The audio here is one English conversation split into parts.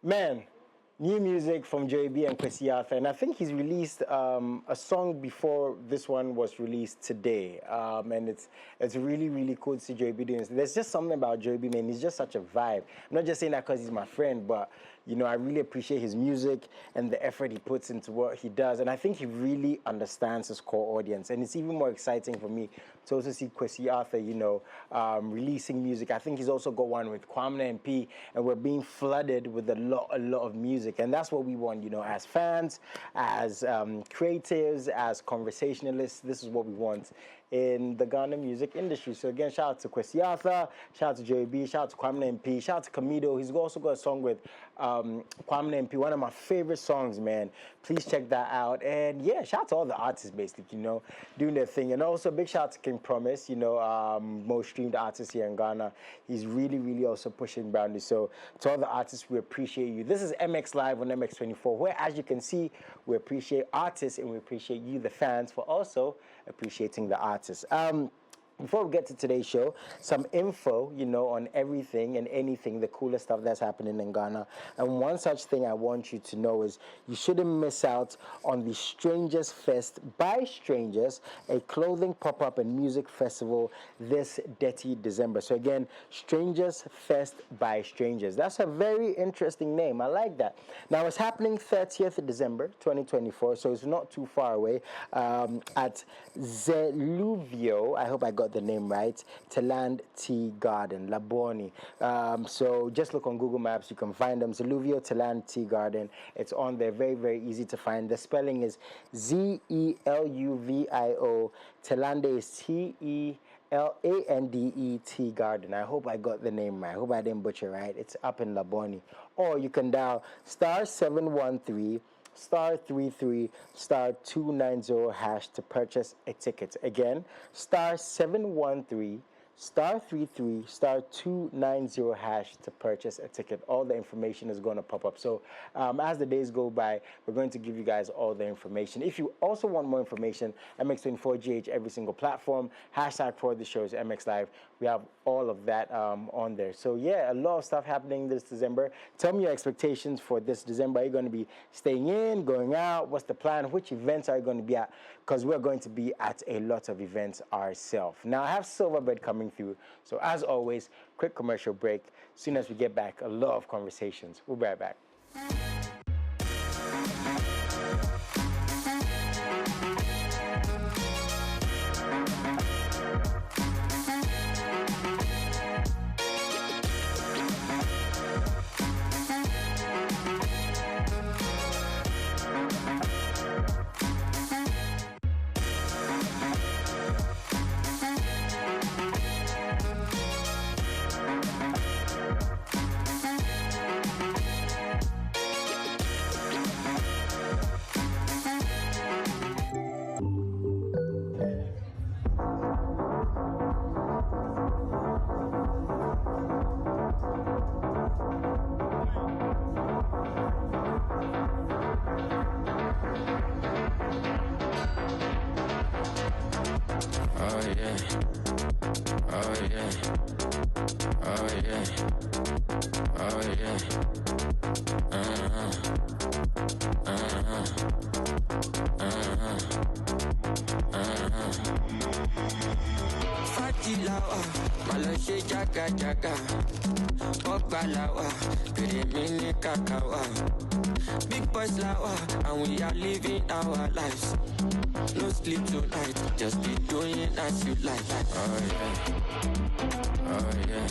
Man, new music from JB and Kwesi Arthur, and I think he's released a song before this one was released today, and it's really cool to see JB doing this. There's just something about JB, man. He's just such a vibe. I'm not just saying that because he's my friend, but you know, I really appreciate his music and the effort he puts into what he does, and I think he really understands his core audience. And it's even more exciting for me to also see Kwesi Arthur, you know, releasing music. I think he's also got one with Kwamna MP, and we're being flooded with a lot of music, and that's what we want, you know, as fans, as creatives, as conversationalists. This is what we want in the Ghana music industry. So again, shout out to Kwesi Arthur, shout out to JB, shout out to Kwamna MP, shout out to Kamido. He's also got a song with Kwamna MP, one of my favorite songs, man. Please check that out. And yeah, shout out to all the artists, basically, you know, doing their thing. And also big shout out to King Promise, you know, most streamed artist here in Ghana. He's really also pushing boundaries. So to all the artists, we appreciate you. This is MX Live on MX24, where, as you can see, we appreciate artists and we appreciate you, the fans, for also appreciating the artists. Before we get to today's show, some info, you know, on everything and anything, the coolest stuff that's happening in Ghana. And one such thing I want you to know is you shouldn't miss out on the Strangers Fest by Strangers, a clothing pop-up and music festival this dirty December. So again, Strangers Fest by Strangers. That's a very interesting name. I like that. Now, it's happening 30th December 2024, so it's not too far away, at Zeluvio. I hope I got the name right. Teland Tea Garden, Laboni. So just look on Google Maps. You can find them. Zeluvio Teland Tea Garden. It's on there. Very easy to find. The spelling is Zeluvio. Telande is Telande Tea Garden. I hope I got the name right. I hope I didn't butcher right. It's up in Laboni. Or you can dial *713 *33 *290 hash to purchase a ticket. Again, *713 *33 *290 hash to purchase a ticket. All the information is going to pop up. So as the days go by, we're going to give you guys all the information. If you also want more information, MX24GH every single platform. Hashtag for the show is MX Live. We have all of that on there. So yeah, a lot of stuff happening this December. Tell me your expectations for this December. Are you going to be staying in, going out? What's the plan? Which events are you going to be at? Because we're going to be at a lot of events ourselves. Now, I have Silverbird coming through. So as always, quick commercial break. As soon as we get back, a lot of conversations. We'll be right back. Big boys lawa, and we are living our lives. No sleep tonight, just be doing as you like. Oh yeah, oh yeah,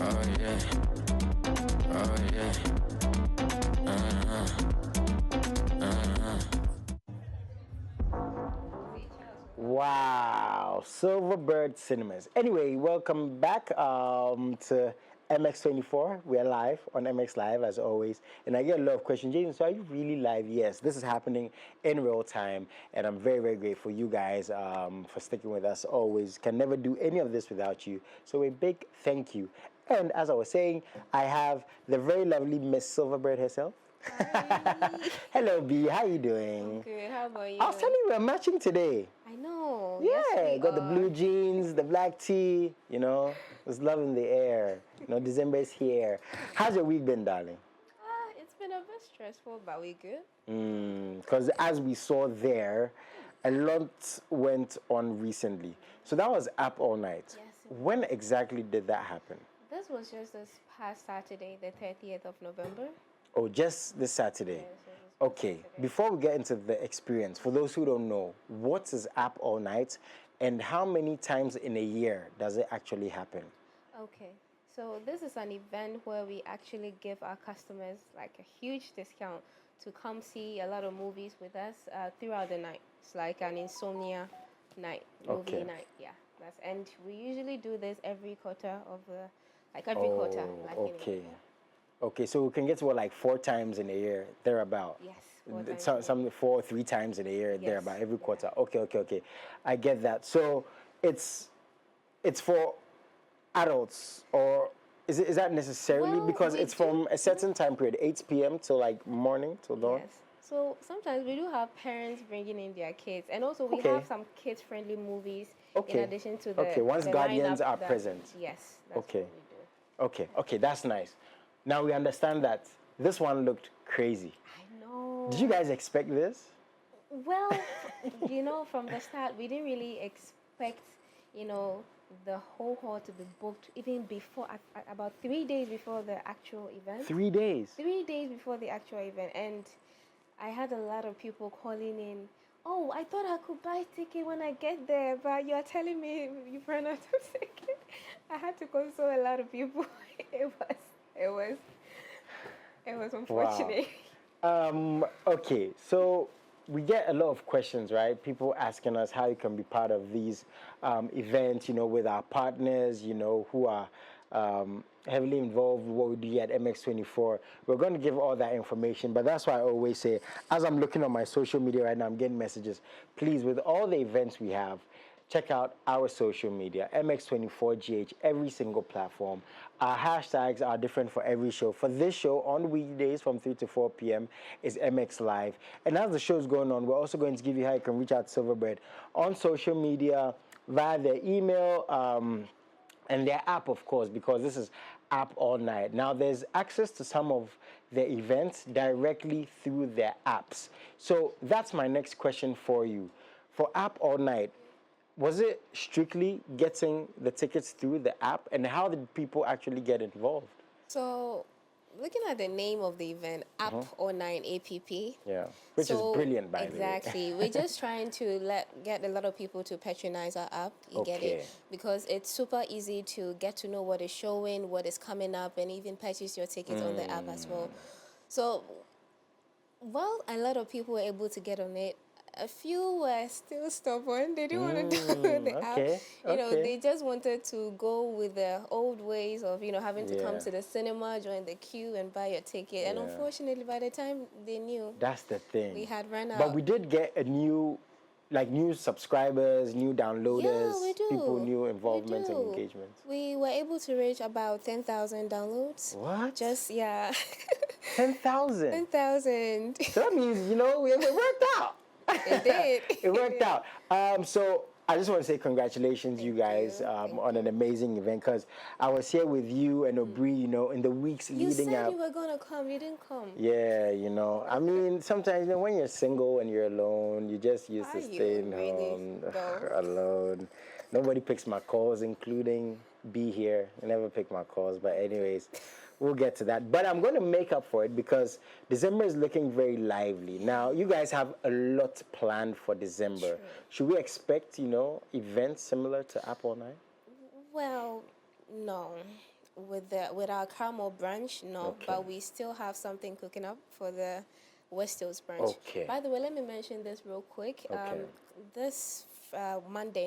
oh yeah, oh yeah. Wow, Silverbird Cinemas. Anyway, welcome back to MX24. We're live on MX Live as always, and I get a lot of questions. Jason, so are you really live? Yes, this is happening in real time, and I'm very grateful you guys for sticking with us always. Can never do any of this without you, so a big thank you. And as I was saying, I have the very lovely Miss Silverbird herself. Hi. Hello, B. How you doing? I'm good. How about you? I was telling you we're matching today. I know. Yeah, yes, got the blue jeans, the black tee, you know. There's love in the air. You know, December is here. How's your week been, darling? was stressful, but we good. Because as we saw there, a lot went on recently. So that was App All Night. Yes, it When exactly did that happen? This was just this past Saturday, the 30th of November. Oh, just this Saturday. Yes, it was this past Okay, Saturday. before we get into the experience, for those who don't know, what is App All Night and how many times in a year does it actually happen? Okay, so this is an event where we actually give our customers like a huge discount to come see a lot of movies with us throughout the night. It's like an insomnia night, movie Okay. night. Yeah, and we usually do this every quarter of the, like every quarter. Like, Okay. Okay, so we can get to what, like 4 times in a year, thereabout. Yes, 4 times in a Some 4 or 3 times in a year, Yes, thereabout, every yeah. quarter. Okay. I get that. So it's for adults, or is that necessarily Well, because we it's do- from a certain time period, 8 p.m. till like morning till dawn? Yes. So sometimes we do have parents bringing in their kids, and also we Okay. have some kids-friendly movies Okay. in addition to the Okay, once the guardians lineup are that- present. Yes. That's Okay. What we do. Okay, that's nice. Now we understand that this one looked crazy. I know. Did you guys expect this? Well, from the start, we didn't really expect, the whole hall to be booked even before, about 3 days before the actual event. 3 days. 3 days before the actual event, and I had a lot of people calling in. Oh, I thought I could buy ticket when I get there, but you are telling me you've run out of ticket. I had to console a lot of people. It was unfortunate. Okay, so we get a lot of questions, right? People asking us how you can be part of these events, with our partners, who are heavily involved with what we do at MX24. We're going to give all that information, but that's why I always say, as I'm looking on my social media right now, I'm getting messages. Please, with all the events we have, check out our social media, MX24GH, every single platform. Our hashtags are different for every show. For this show, on weekdays from 3 to 4 p.m. is MXLIVE. And as the show's going on, we're also going to give you how you can reach out to Silverbird on social media, via their email, and their app, of course, because this is App All Night. Now, there's access to some of their events directly through their apps. So that's my next question for you. For App All Night, was it strictly getting the tickets through the app, and how did people actually get involved? So, looking at the name of the event, App or 9 APP. Yeah, which is brilliant, by the way. Exactly. We're just trying to get a lot of people to patronize our app. You get Okay. it? Because it's super easy to get to know what is showing, what is coming up, and even purchase your tickets on the app as well. So, while a lot of people were able to get on it, a few were still stubborn. They didn't want to download the app. Okay. They just wanted to go with the old ways of, having to come Yeah. to the cinema, join the queue, and buy your ticket. And Yeah. unfortunately, by the time they knew, That's the thing. we had run out. But we did get new subscribers, new downloaders, Yeah, we do. people, new We involvement and do. engagement. We were able to reach about 10,000 downloads. What? Just, yeah, 10,000. 10,000. So that means, it worked out. It did. It worked out. So I just want to say congratulations, you guys, Thank on an amazing event, because I was here with you and Obri, in the weeks You leading said up. you were going to come. You didn't come. Yeah, I mean, sometimes when you're single and you're alone, you just used to Are you staying really, home though? alone. Nobody picks my calls, including B here. I never pick my calls, but anyways, we'll get to that. But I'm going to make up for it because December is looking very lively. Now, you guys have a lot planned for December. True. Should we expect, events similar to App All Night? Well, no. With our Carmel branch, no. Okay. But we still have something cooking up for the West Hills branch. Okay. By the way, let me mention this real quick. Okay. This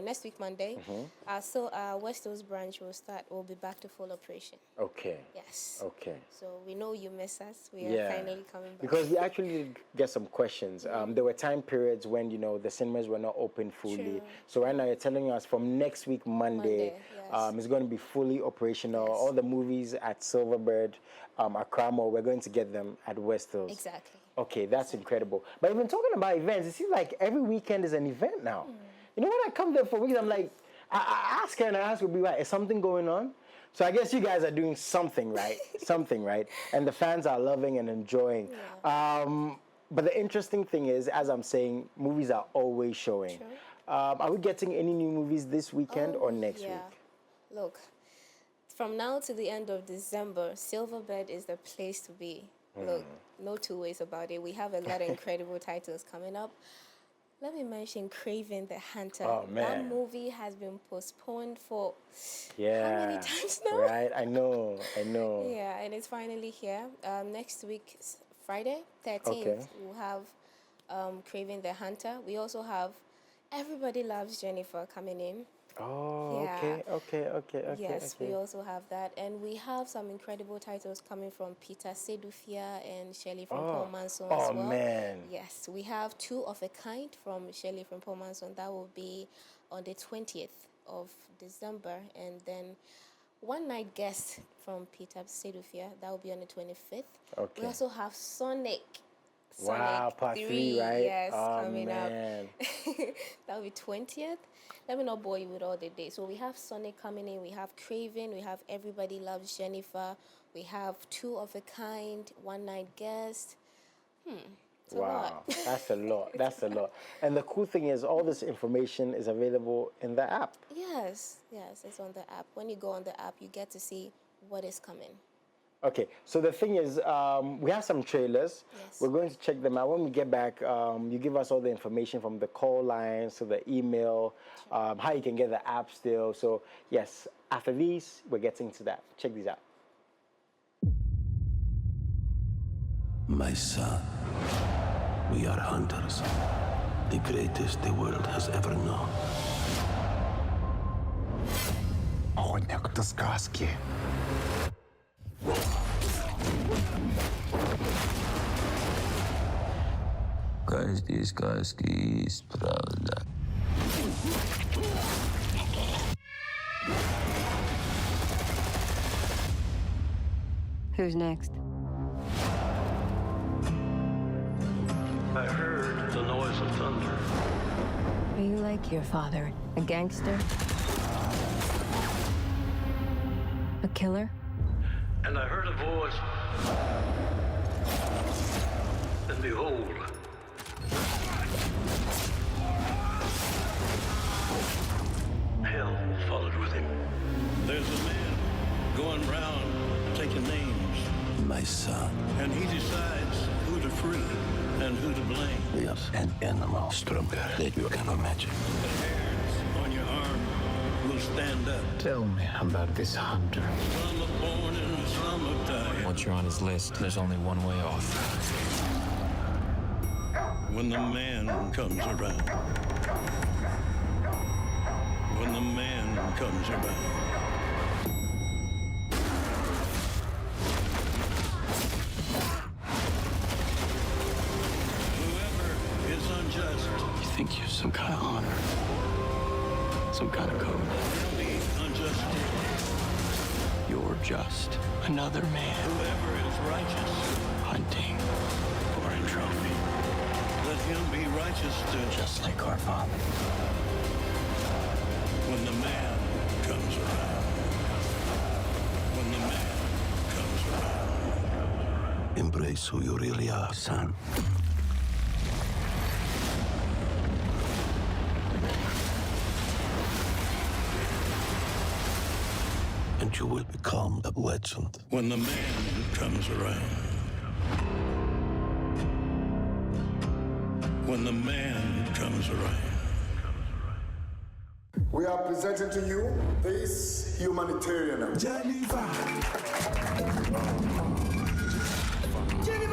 next week Monday, our West Hills branch will be back to full operation. Okay. Yes. Okay. So we know you miss us. We are finally coming back. Because we actually did get some questions. There were time periods when, the cinemas were not open fully. True. So right now you're telling us from next week, Monday, yes. it's going to be fully operational. Yes. All the movies at Silverbird, at Cramo, we're going to get them at West Hills. Exactly. Okay, that's incredible. But even talking about events, it seems like every weekend is an event now. When I come there for weeks, I'm like, I ask her and I ask her, is something going on? So I guess you guys are doing something right, something right, and the fans are loving and enjoying. Yeah. But the interesting thing is, as I'm saying, movies are always showing. True. Are we getting any new movies this weekend or next week? Look, from now to the end of December, Silverbird is the place to be. Look, no two ways about it. We have a lot of incredible titles coming up. Let me mention Craven the Hunter. Oh, man. That movie has been postponed for how many times now? Right, I know. Yeah, and it's finally here. Next week, Friday, 13th, Okay. we'll have Craven the Hunter. We also have Everybody Loves Jennifer coming in. Oh, Yeah. okay. Yes, we also have that. And we have some incredible titles coming from Peter Sedufia and Shelley from Paul Manson as well. Oh, man. Yes, we have Two of a Kind from Shelley from Paul Manson. That will be on the 20th of December. And then One Night Guest from Peter Sedufia. That will be on the 25th. Okay. We also have Sonic. Wow, part 3, right? Yes, Oh, coming man. up. That will be 20th. Let me not bore you with all the dates. So we have Sonic coming in, we have Craven, we have Everybody Loves Jennifer, we have Two of a Kind, One Night Guest. It's a lot. That's a lot. That's a lot. And the cool thing is, all this information is available in the app. Yes, it's on the app. When you go on the app, you get to see what is coming. Okay, so the thing is, we have some trailers. Yes. We're going to check them out. When we get back, you give us all the information from the call lines to the email, how you can get the app still. So yes, after these, we're getting to that. Check these out. My son, we are hunters, the greatest the world has ever known. Охотник до сказки. Каждой сказки есть правда. Who's next? I heard the noise of thunder. Are you like your father? A gangster? A killer? And I heard a voice. And behold, hell followed with him. There's a man going round taking names. My son. And he decides who to free and who to blame. There's an animal stronger than you can imagine. The hairs on your arm will stand up. Tell me about this hunter. Some are born and some are dying. Once you're on his list, there's only one way off. When the man comes around. When the man comes around. Whoever is unjust. You think you're some kind of honor? Some kind of code? Will be unjust. You're just another man Whoever is righteous. hunting for a trophy. Let him be righteous too. Just like our father. When the man comes around. When the man comes around. Embrace who you really are, son. And you will become a legend. When the man comes around. When the man comes around. We are presenting to you this humanitarian. Jennifer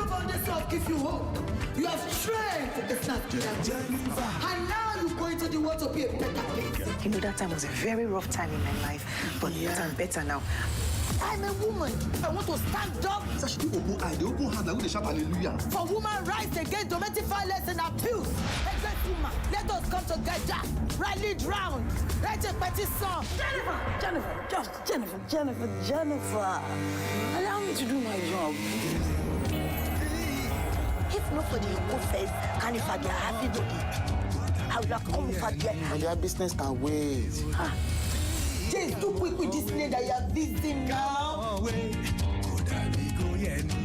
found yourself give you hope. You have strength. It's not Jennifer. And now you go into the world to be a better place. You know, that time was a very rough time in my life, but I'm better now. I'm a woman. I want to stand up for women rights against domestic violence and abuse. Against women. Let us come together. Rally round. Write a petition. Jennifer. Allow me to do my job. If not for the good face, and if I get happy body, I will have come for them. And their business can wait. Jay is too quick with this name that you are visiting now.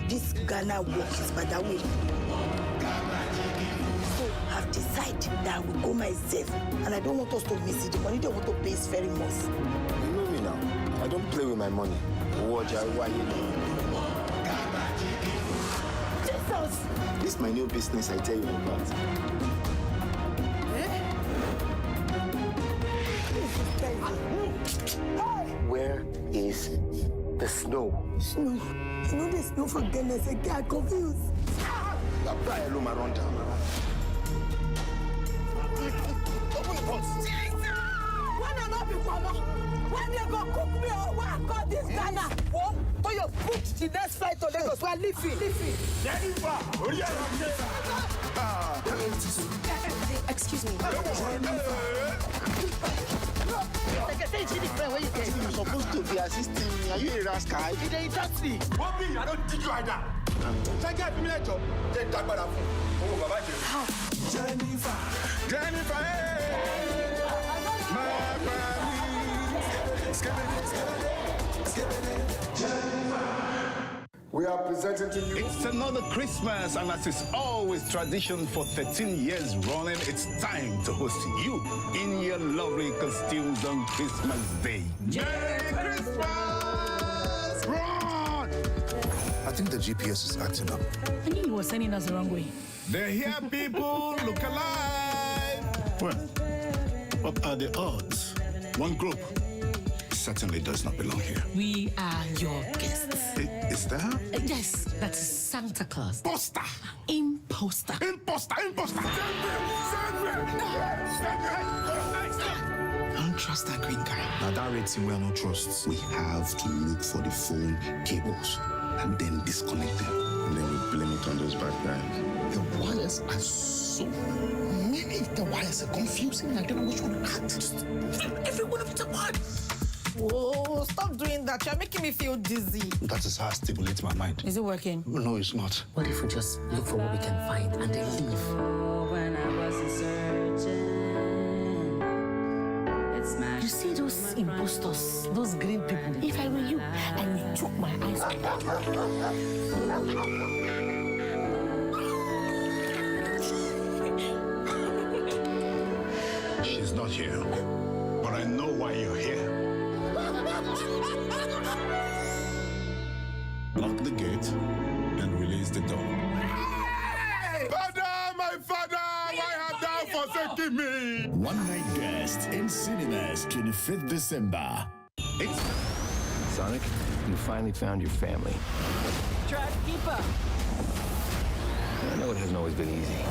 This Ghana work is by the way. So I've decided that I will go myself, and I don't want us to miss it. The money they want to pay is very much. You know me now. I don't play with my money. Watch out, why you know? Jesus! This is my new business I tell you about. Where is the snow? Snow. You know the snow for goodness sake. I'm confused. Apply a room around town. Open the box. When I not be mama, when they go cook me or what I call this Ghana? What? So you book the next flight to Lagos. We're leaving. Excuse me. You're supposed to be assisting me. Are you a rascal? You didn't touch me. Bobby, I don't teach you either. Check out me later. Take that bad phone. Oh, Baba Jennifer, hey! My We are presenting to you. It's another Christmas, and as is always tradition for 13 years running, it's time to host you in your lovely costumes on Christmas Day. Merry Christmas! Run! I think the GPS is acting up. I knew you were sending us the wrong way. They're here, people. Look alive. Well, what are the odds? One group certainly does not belong here. We are your guests. Is that? Yes, that's Santa Claus. Poster! Imposter. Imposter! Imposter! I don't trust that green guy. Now that rating we are not trust. We have to look for the phone cables and then disconnect them. And then we blame it on those bad guys. The wires are so many. The wires are confusing. I don't know which one to act. Just every one of it's apart. Oh, stop doing that. You're making me feel dizzy. That is how I stimulate my mind. Is it working? No, it's not. What if we just look for what we can find and then leave? When I wasn't searching, it's my. You see those imposters, those green people? If I were you, I would choke my eyes out. She's not here, but I know why you're here. Lock the gate and release the dog. Father, my father, why hast thou forsaken me? One Night Guest in cinemas, 25th December. Sonic, you finally found your family. Trapkeeper! I know it hasn't always been easy,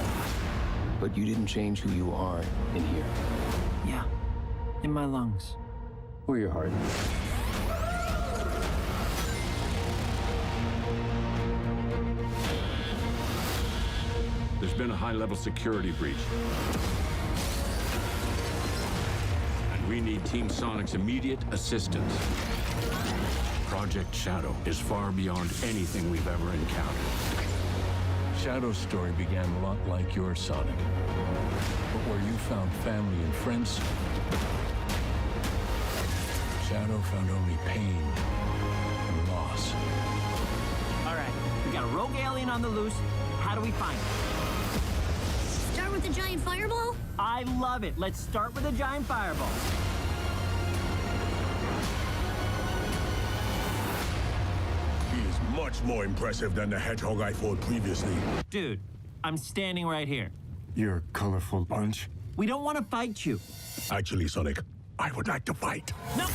but you didn't change who you are in here. Yeah, in my lungs. Or your heart. There's been a high-level security breach. And we need Team Sonic's immediate assistance. Project Shadow is far beyond anything we've ever encountered. Shadow's story began a lot like your Sonic. But where you found family and friends, Shadow found only pain and loss. All right, we got a rogue alien on the loose. How do we find it? Start with a giant fireball? I love it. Let's start with a giant fireball. He is much more impressive than the hedgehog I fought previously. Dude, I'm standing right here. You're a colorful bunch. We don't want to fight you. Actually, Sonic, I would like to fight. No, no!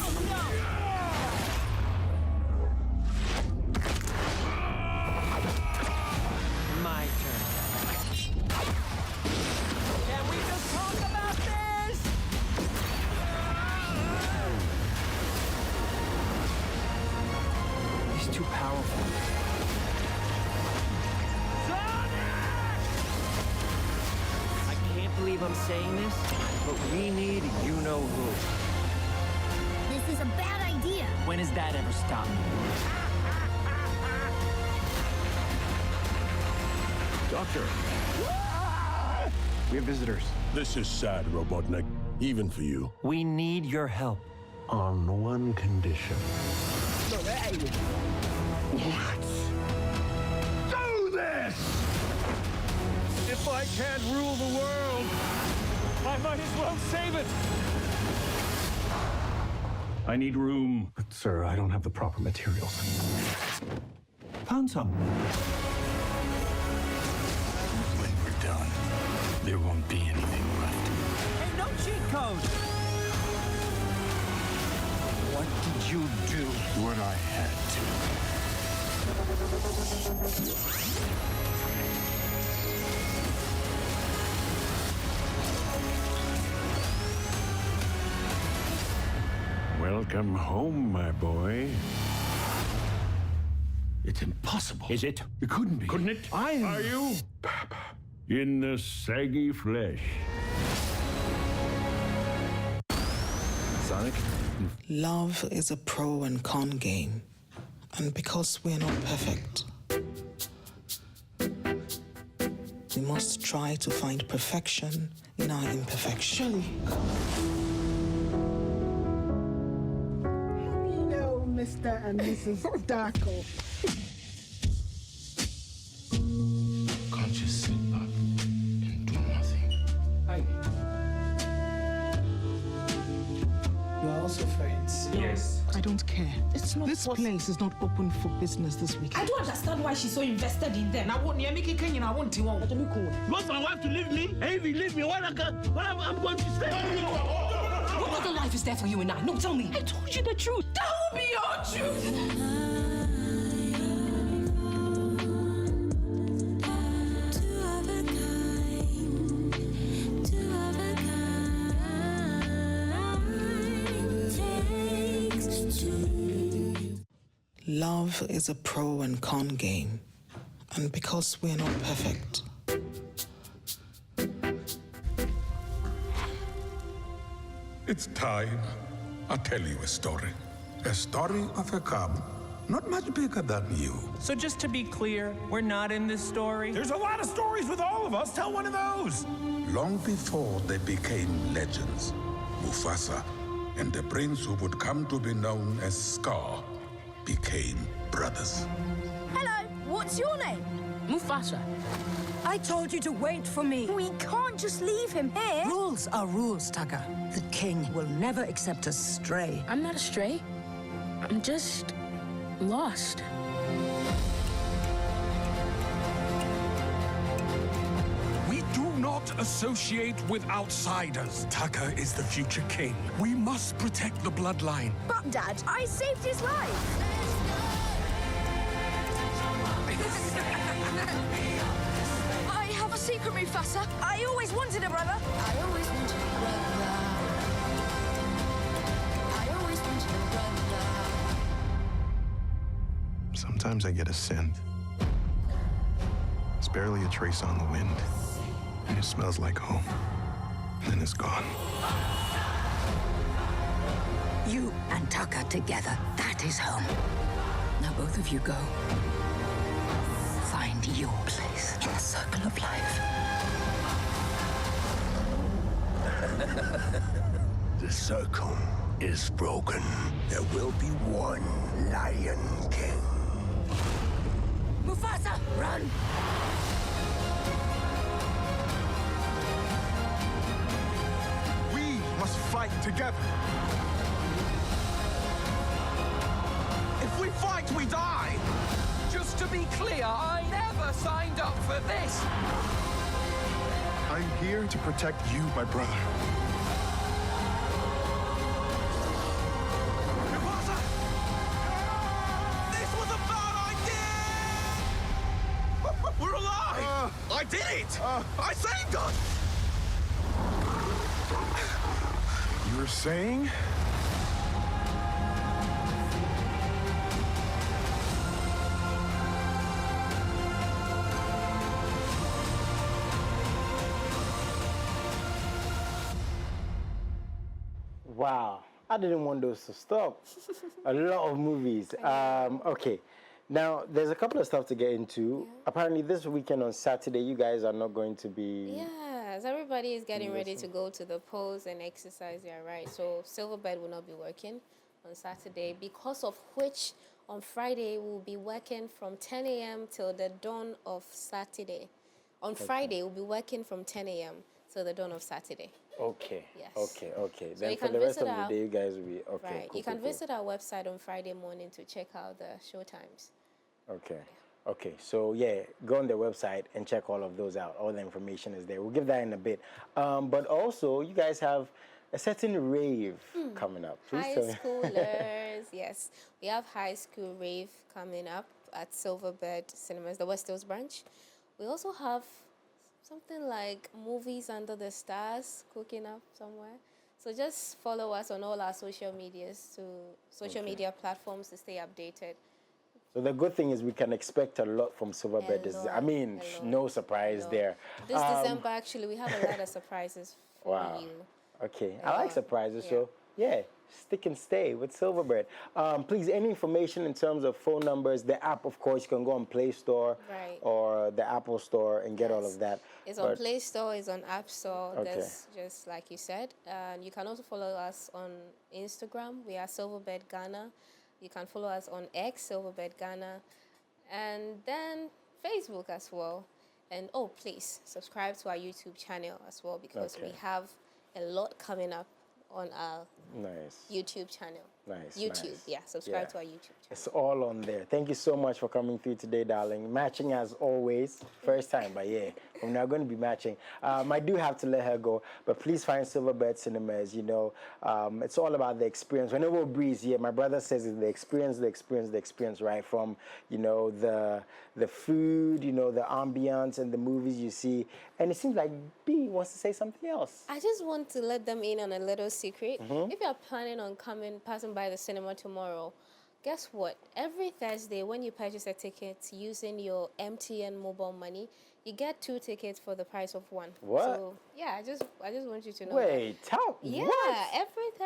My turn. Can we just talk about this? He's too powerful. I can't believe I'm saying this, but we need you-know-who. This is a bad idea. When has that ever stopped me? Doctor! We have visitors. This is sad, Robotnik. Even for you. We need your help. on one condition. What? Do this! If I can't rule the world, I might as well save it. I need room. But, sir, I don't have the proper materials. Found some. When we're done, there won't be anything left. Hey, no cheat code! What did you do? What I had to. Welcome home, my boy. It's impossible. Is it? It couldn't be. Couldn't it? Are you? In the saggy flesh. Sonic? Love is a pro and con game. And because we're not perfect, we must try to find perfection in our imperfection. Hello, Mr. and Mrs. Darko. Can't just sit back and do nothing. Hi. You are also friends. Yes. I don't care. It's not This place is not open for business this weekend. I don't understand why she's so invested in them. I want you. I want you. Want my wife to leave me? And if you leave me, I'm going to stay. What other life is there for you and I? No, tell me. I told you the truth. That will be your truth. Love is a pro and con game. And because we're not perfect, It's time I tell you a story. A story of a cub, not much bigger than you. So just to be clear, we're not in this story? There's a lot of stories with all of us. Tell one of those. Long before they became legends, Mufasa and the prince who would come to be known as Scar became brothers. Hello, what's your name? Mufasa. I told you to wait for me. We can't just leave him here. Rules are rules, Taka. The king will never accept a stray. I'm not a stray. I'm just lost. We do not associate with outsiders. Taka is the future king. We must protect the bloodline. But, Dad, I saved his life. I have a secret, Mufasa. I always wanted a brother. I always wanted a brother. I always wanted a brother. Sometimes I get a scent. It's barely a trace on the wind. And it smells like home. And then it's gone. You and Taka together, that is home. Now both of you go. Find your place in the circle of life. The circle is broken. There will be one Lion King. Mufasa, run! We must fight together. If we fight, we die. Just to be clear, I never signed up for this. I'm here to protect you, my brother. Mufasa! This was a bad idea! We're alive! I did it! I saved us! You were saying? Wow, I didn't want those to stop. A lot of movies. Okay, now there's a couple of stuff to get into. Apparently this weekend on Saturday, you guys are not going to be... Yeah, as everybody is getting ready to go to the polls and exercise their right, so Silverbird will not be working on Saturday, because of which on Friday we'll be working from 10 a.m. till the dawn of Saturday. On Friday we'll be working from 10 a.m. till the dawn of Saturday. Okay. Yes. Okay. Okay. So Then you for can the rest of visit the our- day, you guys will be okay. Right. Cool, You can cool, visit our website on Friday morning to check out the show times. cool. Okay. Okay. So yeah, go on the website and check all of those out. All the information is there. We'll give that in a bit. But also, you guys have a certain rave coming up. Please High tell me. schoolers, yes. We have high school rave coming up at Silverbird Cinemas, the West Hills branch. We also have something like movies under the stars cooking up somewhere. So just follow us on all our social media platforms to stay updated. So the good thing is we can expect a lot from Silverbird. No surprise there. This December, actually, we have a lot of surprises for you. Okay, I like surprises, so yeah, stick and stay with Silverbird. Please, any information in terms of phone numbers, the app, of course, you can go on Play Store or the Apple Store and get all of that. It's on Play Store, it's on App Store, that's just like you said. And you can also follow us on Instagram. We are Silverbird Ghana. You can follow us on X, Silverbird Ghana, and then Facebook as well. And please subscribe to our YouTube channel as well, because we have a lot coming up on our YouTube channel. YouTube, subscribe to our YouTube channel. It's all on there. Thank you so much for coming through today, darling. Matching as always. First time, but yeah, we're not going to be matching. I do have to let her go, but please find Silverbird Cinemas. You know, it's all about the experience. Whenever we breeze here, my brother says it's the experience, right? From, you know, the food, you know, the ambience and the movies you see. And it seems like B wants to say something else. I just want to let them in on a little secret. If you're planning on passing by the cinema tomorrow, guess what? Every Thursday, when you purchase a ticket using your MTN mobile money, you get 2 tickets for the price of 1. What? So, yeah, I just want you to know. Wait,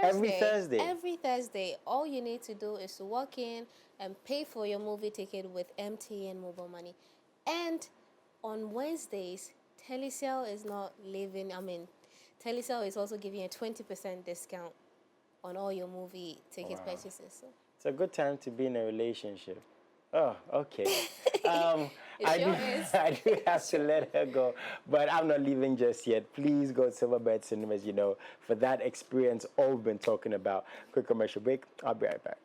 Every Thursday. Every Thursday, all you need to do is to walk in and pay for your movie ticket with MTN mobile money. And on Wednesdays, Telecel is not leaving. Telecel is also giving a 20% discount on all your movie ticket purchases. So. It's a good time to be in a relationship. Oh, okay. I do have to let her go, but I'm not leaving just yet. Please go to Silverbird Cinemas, you know, for that experience all we've been talking about. Quick commercial break. I'll be right back.